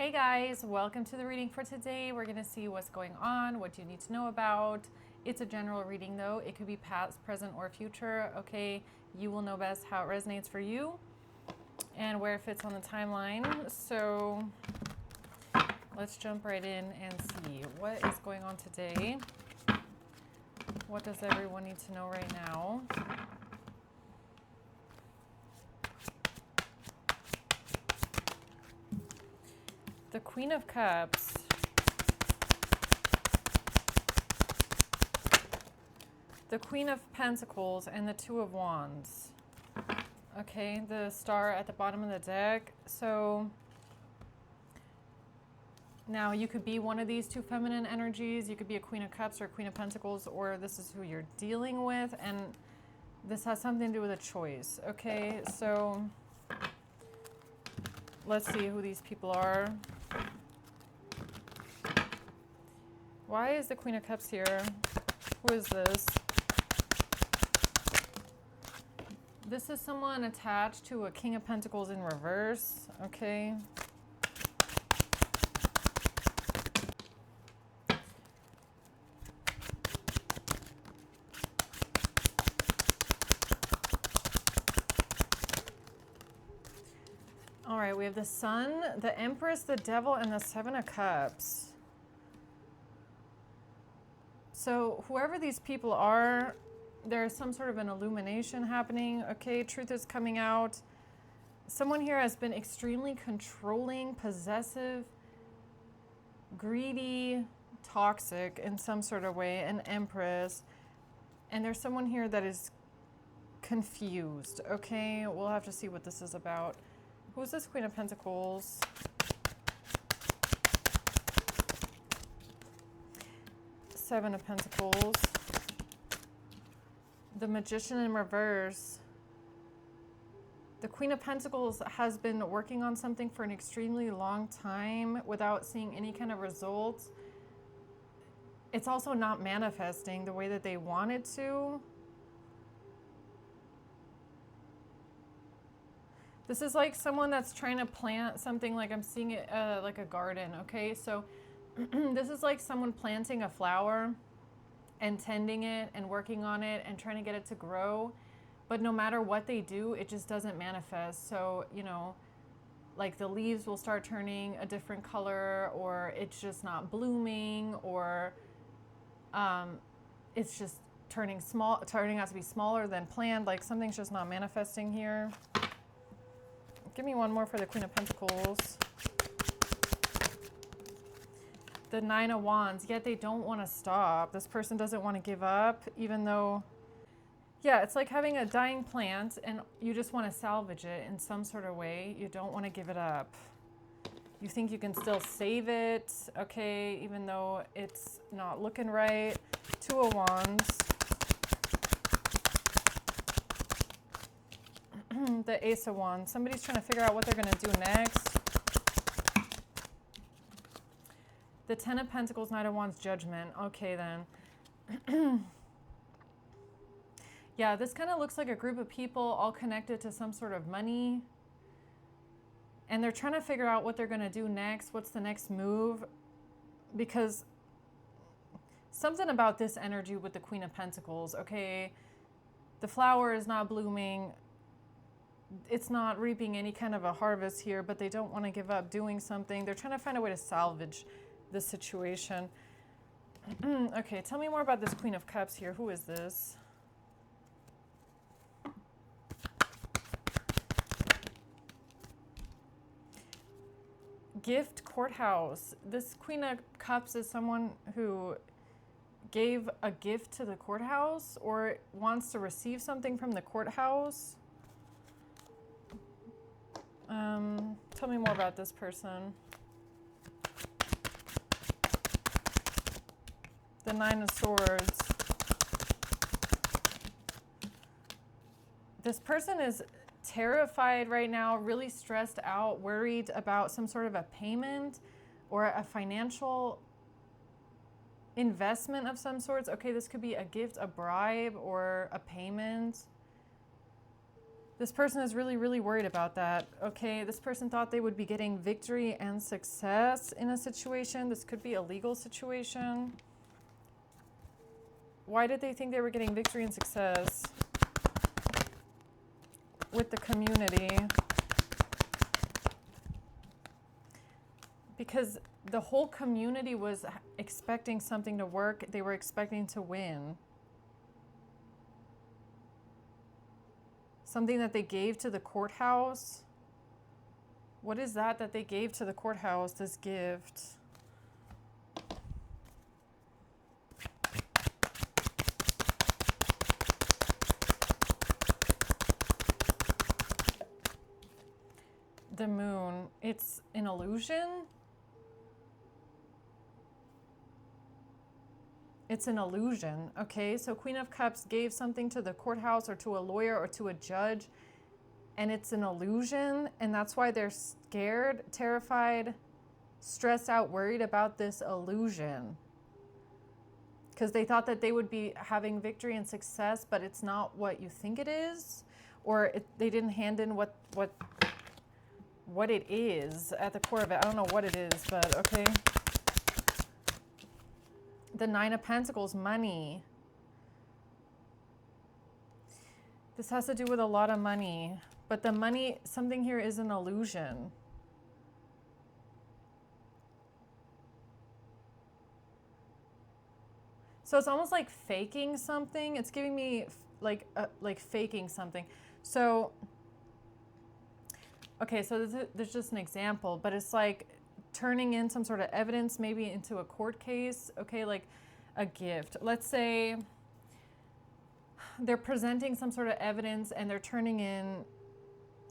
Hey guys, welcome to the reading for today. We're going to see what's going on, what you need to know about. It's a general reading though. It could be past, present, or future. Okay, you will know best how it resonates for you and where it fits on the timeline. So let's jump right in and see what is going on today. What does everyone need to know right now? The Queen of Cups. The Queen of Pentacles and the Two of Wands. Okay, the star at the bottom of the deck. So now you could be one of these two feminine energies. You could be a Queen of Cups or a Queen of Pentacles, or this is who you're dealing with. And this has something to do with a choice. Okay, so let's see who these people are. Why is the Queen of Cups here? Who is this? This is someone attached to a King of Pentacles in reverse, okay? All right, we have the Sun, the Empress, the Devil, and the Seven of Cups. So whoever these people are, there's some sort of an illumination happening, okay? Truth is coming out. Someone here has been extremely controlling, possessive, greedy, toxic in some sort of way, an Empress. And there's someone here that is confused, okay? We'll have to see what this is about. Who's this Queen of Pentacles? Seven of Pentacles. The Magician in reverse. The Queen of Pentacles has been working on something for an extremely long time without seeing any kind of results. It's also not manifesting the way that they wanted to. This is like someone that's trying to plant something, like I'm seeing it like a garden, okay? So this is like someone planting a flower and tending it and working on it and trying to get it to grow. But no matter what they do, it just doesn't manifest. So, you know, like the leaves will start turning a different color, or it's just not blooming, or it's just turning out to be smaller than planned. Like something's just not manifesting here. Give me one more for the Queen of Pentacles. The Nine of Wands, yet they don't want to stop. This person doesn't want to give up, even though, yeah, it's like having a dying plant and you just want to salvage it in some sort of way. You don't want to give it up. You think you can still save it, okay, even though it's not looking right. Two of Wands. The Ace of Wands. Somebody's trying to figure out what they're going to do next. The Ten of Pentacles, Knight of Wands, Judgment. Okay, then. Yeah, this kind of looks like a group of people all connected to some sort of money. And they're trying to figure out what they're going to do next. What's the next move? Because something about this energy with the Queen of Pentacles, okay? The flower is not blooming. It's not reaping any kind of a harvest here, but they don't want to give up doing something. They're trying to find a way to salvage this situation. Okay, tell me more about this Queen of Cups here. Who is this? Gift Courthouse. This Queen of Cups is someone who gave a gift to the courthouse or wants to receive something from the courthouse. Tell me more about this person. The Nine of Swords. This person is terrified right now, really stressed out, worried about some sort of a payment or a financial investment of some sorts. Okay, this could be a gift, a bribe, or a payment. This person is really, really worried about that. Okay, this person thought they would be getting victory and success in a situation. This could be a legal situation. Why did they think they were getting victory and success with the community? Because the whole community was expecting something to work. They were expecting to win. Something that they gave to the courthouse. What is that they gave to the courthouse, this gift? The moon. It's an illusion. It's an illusion, okay? So Queen of Cups gave something to the courthouse or to a lawyer or to a judge, and it's an illusion, and that's why they're scared, terrified, stressed out, worried about this illusion. Because they thought that they would be having victory and success, but it's not what you think it is, or they didn't hand in what it is at the core of it. I don't know what it is, but okay. The Nine of Pentacles, money. This has to do with a lot of money, but the money, something here is an illusion. So it's almost like faking something. It's giving me like faking something. So, okay, so there's just an example, but it's like turning in some sort of evidence, maybe into a court case, okay, like a gift. Let's say they're presenting some sort of evidence and they're turning in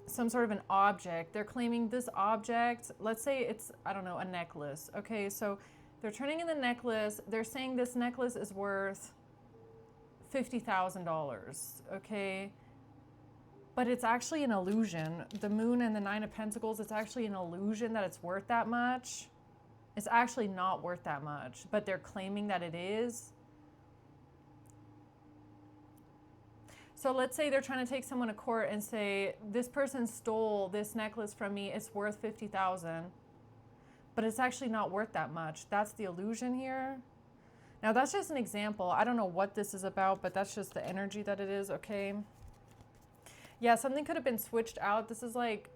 some sort of an object. They're claiming this object, let's say it's, I don't know, a necklace. Okay, so they're turning in the necklace. They're saying this necklace is worth $50,000, okay? But it's actually an illusion. The moon and the Nine of Pentacles, it's actually an illusion that it's worth that much. It's actually not worth that much, but they're claiming that it is. So let's say they're trying to take someone to court and say, this person stole this necklace from me, it's worth $50,000, but it's actually not worth that much. That's the illusion here. Now that's just an example. I don't know what this is about, but that's just the energy that it is, okay? Yeah, something could have been switched out. This is like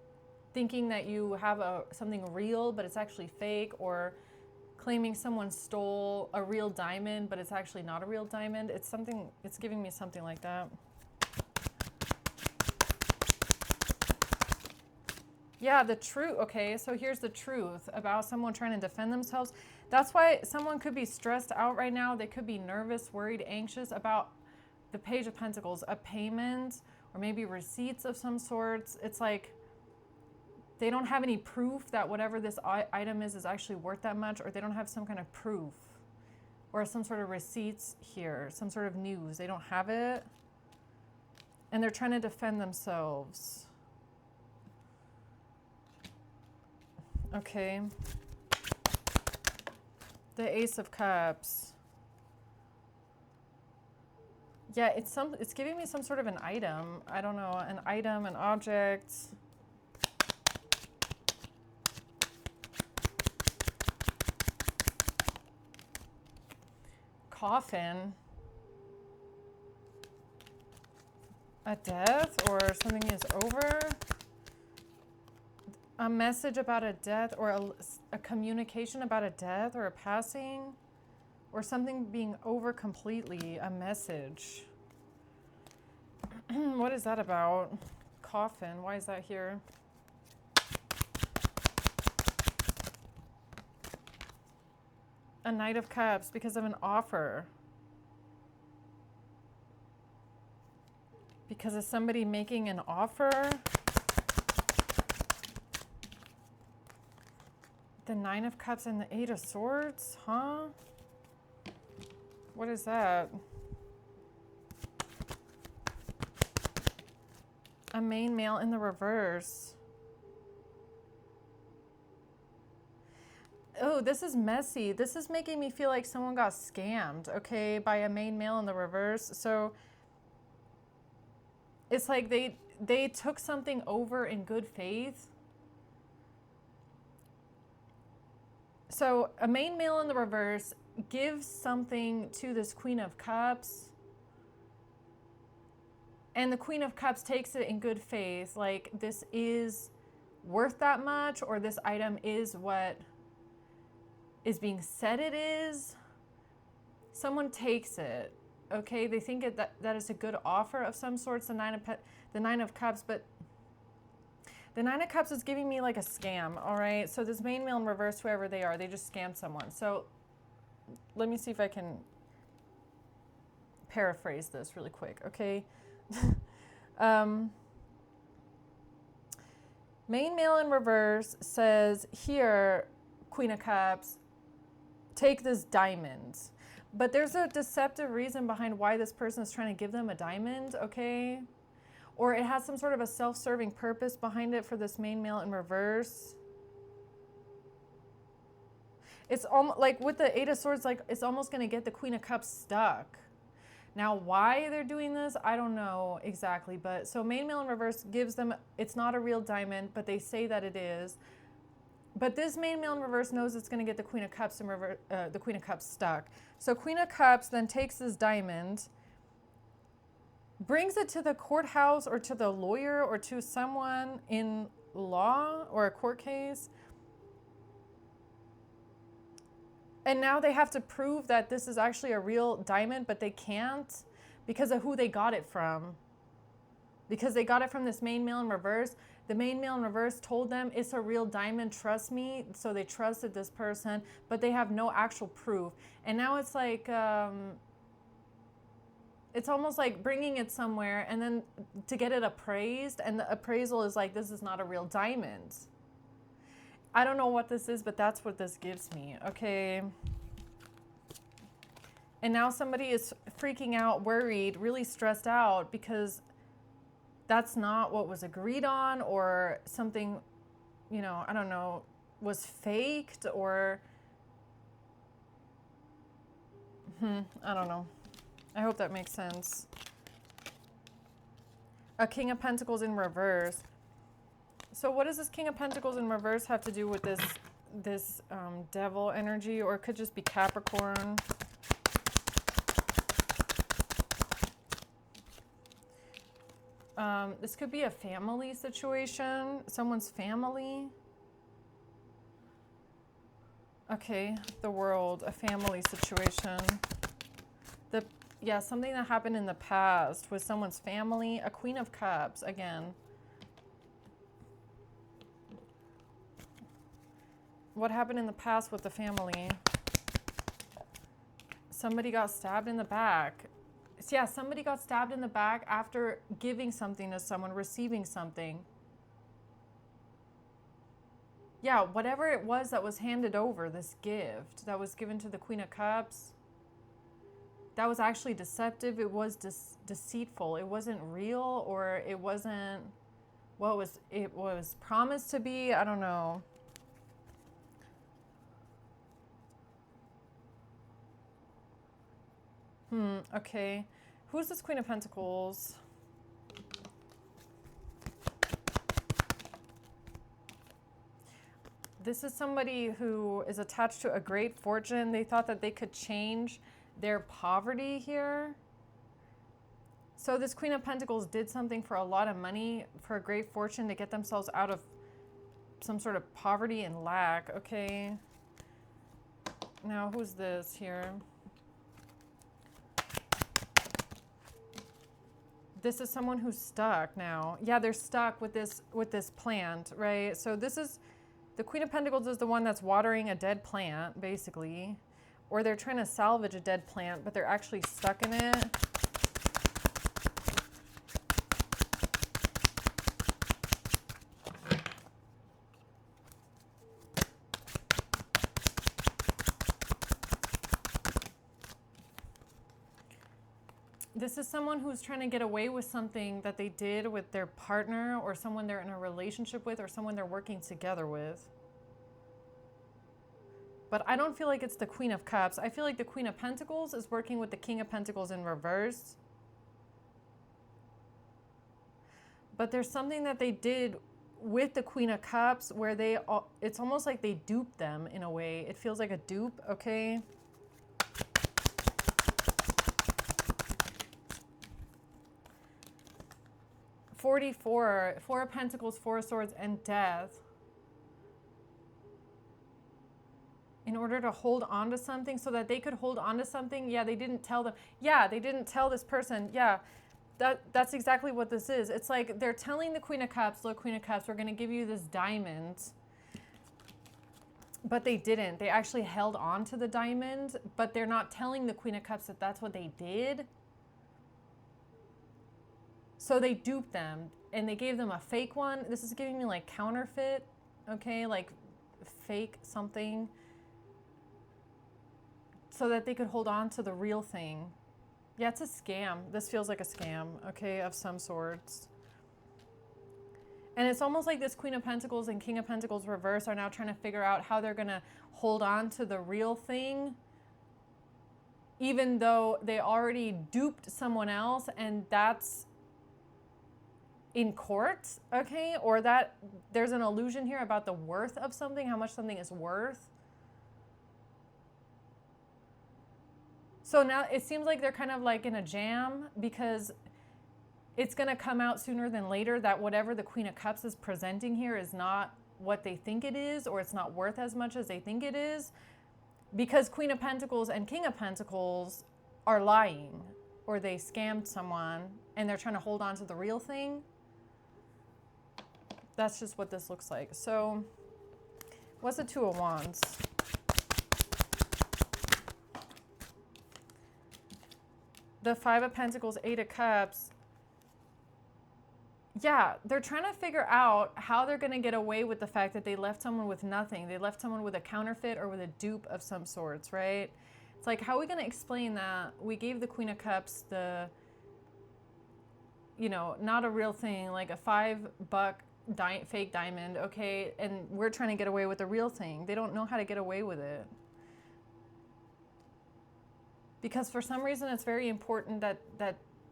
thinking that you have something real, but it's actually fake, or claiming someone stole a real diamond, but it's actually not a real diamond. It's something, it's giving me something like that. Yeah, the truth. Okay, so here's the truth about someone trying to defend themselves. That's why someone could be stressed out right now. They could be nervous, worried, anxious about the Page of Pentacles, a payment, or maybe receipts of some sorts. It's like they don't have any proof that whatever this item is actually worth that much, or they don't have some kind of proof or some sort of receipts here, some sort of news. They don't have it, and they're trying to defend themselves. Okay. The Ace of Cups. Yeah, it's giving me some sort of an item. I don't know, an item, an object. Coffin. A death, or something is over. A message about a death, or a communication about a death or a passing, or something being over completely, a message. What is that about? Coffin, why is that here? A Knight of Cups, because of an offer. Because of somebody making an offer. The Nine of Cups and the Eight of Swords, huh? What is that? A main male in the reverse. Oh, this is messy. This is making me feel like someone got scammed, okay, by a main male in the reverse. So it's like they took something over in good faith. So a main male in the reverse gives something to this Queen of Cups, and the Queen of Cups takes it in good faith, like this is worth that much, or this item is what is being said it is. Someone takes it, okay? They think that is a good offer of some sorts, the Nine of Cups, but the Nine of Cups is giving me like a scam, all right? So this main male in reverse, whoever they are, they just scammed someone. So let me see if I can paraphrase this really quick, okay? Main male in reverse says, here, Queen of Cups, take this diamond. But there's a deceptive reason behind why this person is trying to give them a diamond, okay? Or it has some sort of a self-serving purpose behind it for this main male in reverse. It's almost like with the Eight of Swords, like it's almost going to get the Queen of Cups stuck. Now, why they're doing this, I don't know exactly. But so main male in reverse gives them, it's not a real diamond, but they say that it is. But this main male in reverse knows it's going to get the Queen of Cups in reverse, the Queen of Cups stuck. So Queen of Cups then takes this diamond, brings it to the courthouse or to the lawyer or to someone in law or a court case. And now they have to prove that this is actually a real diamond, but they can't because of who they got it from. Because they got it from this main male in reverse. The main male in reverse told them it's a real diamond, trust me. So they trusted this person, but they have no actual proof. And now it's like, it's almost like bringing it somewhere and then to get it appraised. And the appraisal is like, this is not a real diamond. I don't know what this is, but that's what this gives me, okay? And now somebody is freaking out, worried, really stressed out because that's not what was agreed on, or something, you know, I don't know, was faked, or, I don't know. I hope that makes sense. A King of Pentacles in reverse. So what does this King of Pentacles in reverse have to do with this devil energy, or it could just be Capricorn? This could be a family situation, someone's family. Okay, the World, a family situation. Yeah, something that happened in the past with someone's family. A Queen of Cups, again. What happened in the past with the family? Somebody got stabbed in the back. Yeah, somebody got stabbed in the back after giving something to someone, receiving something. Yeah, whatever it was that was handed over, this gift that was given to the Queen of Cups, that was actually deceptive. It was deceitful. It wasn't real, or it wasn't what it was promised to be. I don't know. Okay. Who's this Queen of Pentacles? This is somebody who is attached to a great fortune. They thought that they could change their poverty here. So this Queen of Pentacles did something for a lot of money, for a great fortune, to get themselves out of some sort of poverty and lack. Okay. Now, who's this here? This is someone who's stuck now. Yeah, they're stuck with this plant, right? So this is, the Queen of Pentacles is the one that's watering a dead plant, basically. Or they're trying to salvage a dead plant, but they're actually stuck in it. This is someone who's trying to get away with something that they did with their partner, or someone they're in a relationship with, or someone they're working together with. But I don't feel like it's the Queen of Cups. I feel like the Queen of Pentacles is working with the King of Pentacles in reverse. But there's something that they did with the Queen of Cups where it's almost like they duped them in a way. It feels like a dupe, okay? Four of Pentacles, Four of Swords, and Death. In order to hold on to something so that they could hold on to something. Yeah, they didn't tell them. Yeah, they didn't tell this person. Yeah, that's exactly what this is. It's like they're telling the Queen of Cups, look, Queen of Cups, we're going to give you this diamond. But they didn't. They actually held on to the diamond, but they're not telling the Queen of Cups that that's what they did. So they duped them and they gave them a fake one. This is giving me like counterfeit, okay? Like fake something so that they could hold on to the real thing. Yeah, it's a scam. This feels like a scam, okay, of some sorts. And it's almost like this Queen of Pentacles and King of Pentacles reverse are now trying to figure out how they're going to hold on to the real thing, even though they already duped someone else, and that's in court, okay? Or that there's an illusion here about the worth of something, how much something is worth. So now it seems like they're kind of like in a jam because it's going to come out sooner than later that whatever the Queen of Cups is presenting here is not what they think it is, or it's not worth as much as they think it is, because Queen of Pentacles and King of Pentacles are lying, or they scammed someone and they're trying to hold on to the real thing. That's just what this looks like. So what's the Two of Wands? The Five of Pentacles, Eight of Cups. Yeah, they're trying to figure out how they're going to get away with the fact that they left someone with nothing. They left someone with a counterfeit or with a dupe of some sorts, right? It's like, how are we going to explain that? We gave the Queen of Cups the, you know, not a real thing, like a $5 fake diamond, okay? And we're trying to get away with the real thing. They don't know how to get away with it. Because for some reason it's very important that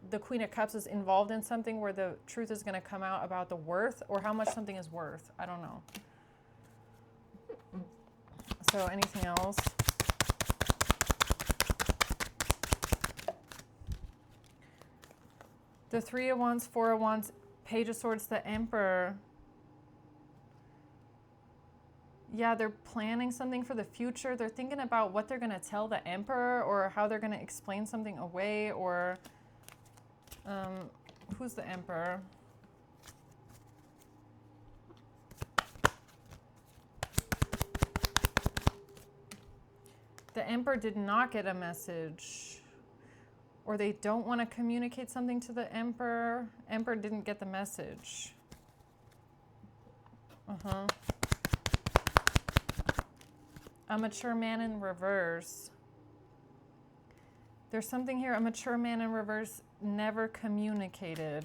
the Queen of Cups is involved in something where the truth is going to come out about the worth or how much something is worth. I don't know. So anything else? The Three of Wands, Four of Wands, Page of Swords, the Emperor. Yeah, they're planning something for the future. They're thinking about what they're going to tell the Emperor or how they're going to explain something away, or who's the Emperor? The Emperor did not get a message, or they don't want to communicate something to the Emperor. Emperor didn't get the message. A mature man in reverse. There's something here, a mature man in reverse never communicated.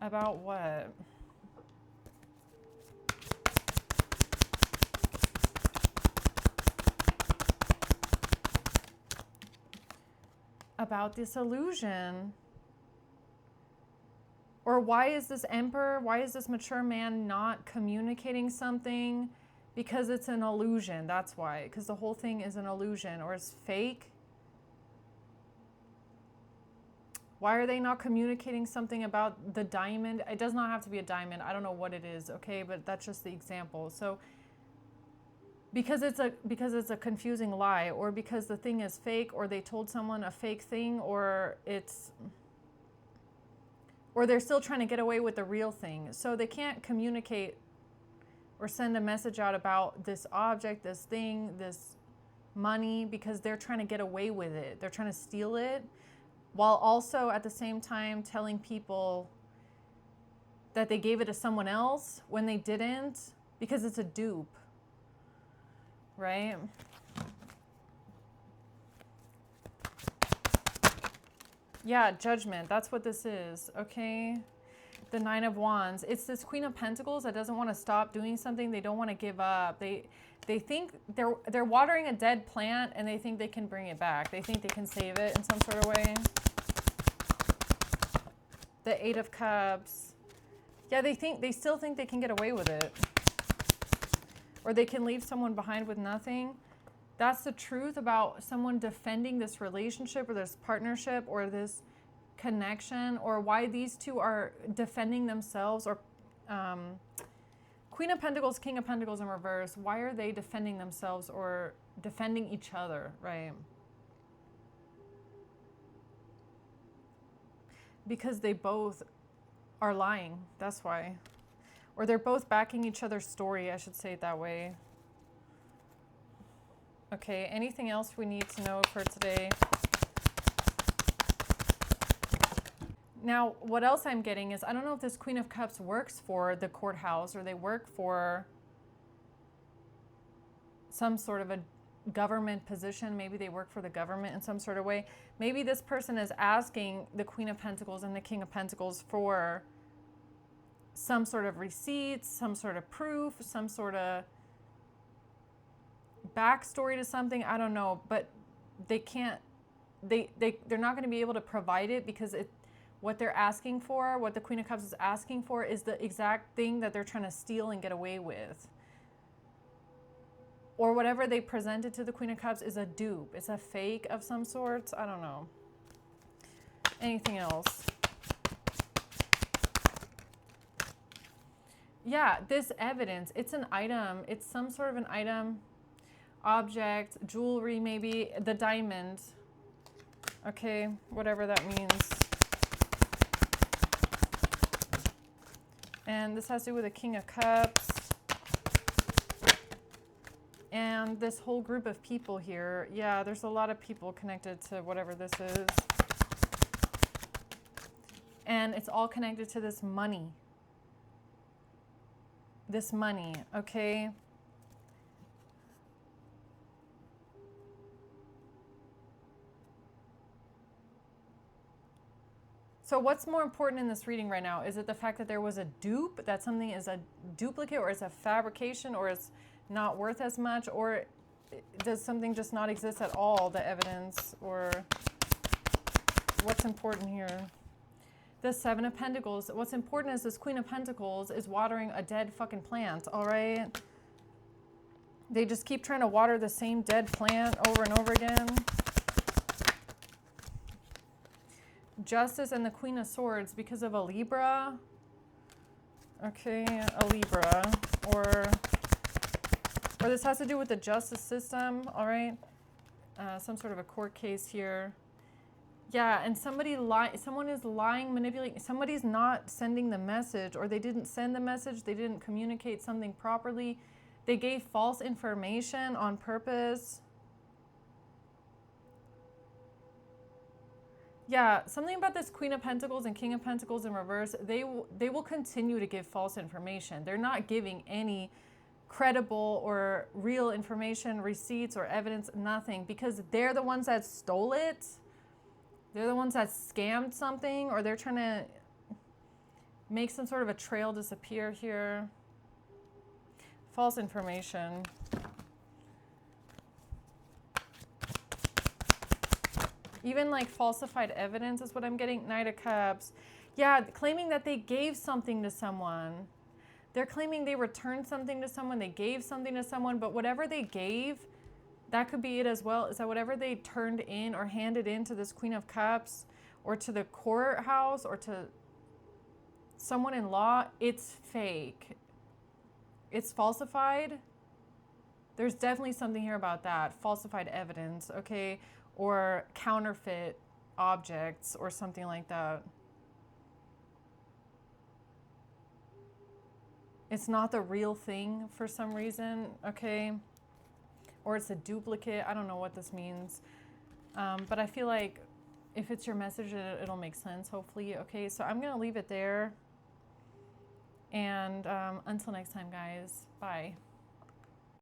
About what? About this illusion. Or why is this Emperor, why is this mature man not communicating something? Because it's an illusion, that's why. Because the whole thing is an illusion or it's fake. Why are they not communicating something about the diamond? It does not have to be a diamond. I don't know what it is, okay? But that's just the example. So because it's a confusing lie, or because the thing is fake, or they told someone a fake thing, or they're still trying to get away with the real thing. So they can't communicate or send a message out about this object, this thing, this money, because they're trying to get away with it. They're trying to steal it, while also at the same time telling people that they gave it to someone else when they didn't, because it's a dupe, right? Yeah, Judgment, that's what this is, okay? The Nine of Wands. It's this Queen of Pentacles that doesn't want to stop doing something. They don't want to give up. They think they're watering a dead plant, and they think they can bring it back. They think they can save it in some sort of way. The Eight of Cups. Yeah, they still think they can get away with it. Or they can leave someone behind with nothing. That's the truth about someone defending this relationship or this partnership or this connection, or why these two are defending themselves, or Queen of Pentacles, King of Pentacles in reverse. Why are they defending themselves or defending each other, right? Because they both are lying. That's why. Or they're both backing each other's story. I should say it that way. Okay, anything else we need to know for today? Now, what else I'm getting is, I don't know if this Queen of Cups works for the courthouse, or they work for some sort of a government position. Maybe they work for the government in some sort of way. Maybe this person is asking the Queen of Pentacles and the King of Pentacles for some sort of receipts, some sort of proof, some sort of backstory to something. I don't know, but they can't, they're not going to be able to provide it, because what they're asking for, what the Queen of Cups is asking for, is the exact thing that they're trying to steal and get away with. Or whatever they presented to the Queen of Cups is a dupe. It's a fake of some sort. I don't know. Anything else? Yeah, this evidence, it's an item. It's some sort of an item, object, jewelry maybe, the diamond. Okay, whatever that means. And this has to do with the King of Cups. And this whole group of people here. Yeah, there's a lot of people connected to whatever this is. And it's all connected to this money. This money, okay? So what's more important in this reading right now? Is it the fact that there was a dupe, that something is a duplicate, or it's a fabrication, or it's not worth as much, or does something just not exist at all, the evidence, or what's important here? The Seven of Pentacles. What's important is this Queen of Pentacles is watering a dead fucking plant, all right? They just keep trying to water the same dead plant over and over again. Justice and the Queen of Swords because of a Libra. Okay, a Libra. Or this has to do with the justice system, all right? Some sort of a court case here. Yeah, and someone is lying, manipulating. Somebody's not sending the message, or they didn't send the message. They didn't communicate something properly. They gave false information on purpose. Yeah, something about this Queen of Pentacles and King of Pentacles in reverse, they will continue to give false information. They're not giving any credible or real information, receipts or evidence, nothing, because they're the ones that stole it. They're the ones that scammed something, or they're trying to make some sort of a trail disappear here. False information. Even like falsified evidence is what I'm getting. Knight of Cups. Yeah, claiming that they gave something to someone. They're claiming they returned something to someone. They gave something to someone. But whatever they gave, that could be it as well. Is that whatever they turned in or handed in to this Queen of Cups, or to the courthouse, or to someone in law, it's fake. It's falsified. There's definitely something here about that. Falsified evidence, okay? Or counterfeit objects or something like that. It's not the real thing for some reason, okay? Or it's a duplicate. I don't know what this means. But I feel like if it's your message, it'll make sense, hopefully. Okay, so I'm going to leave it there. And until next time, guys. Bye.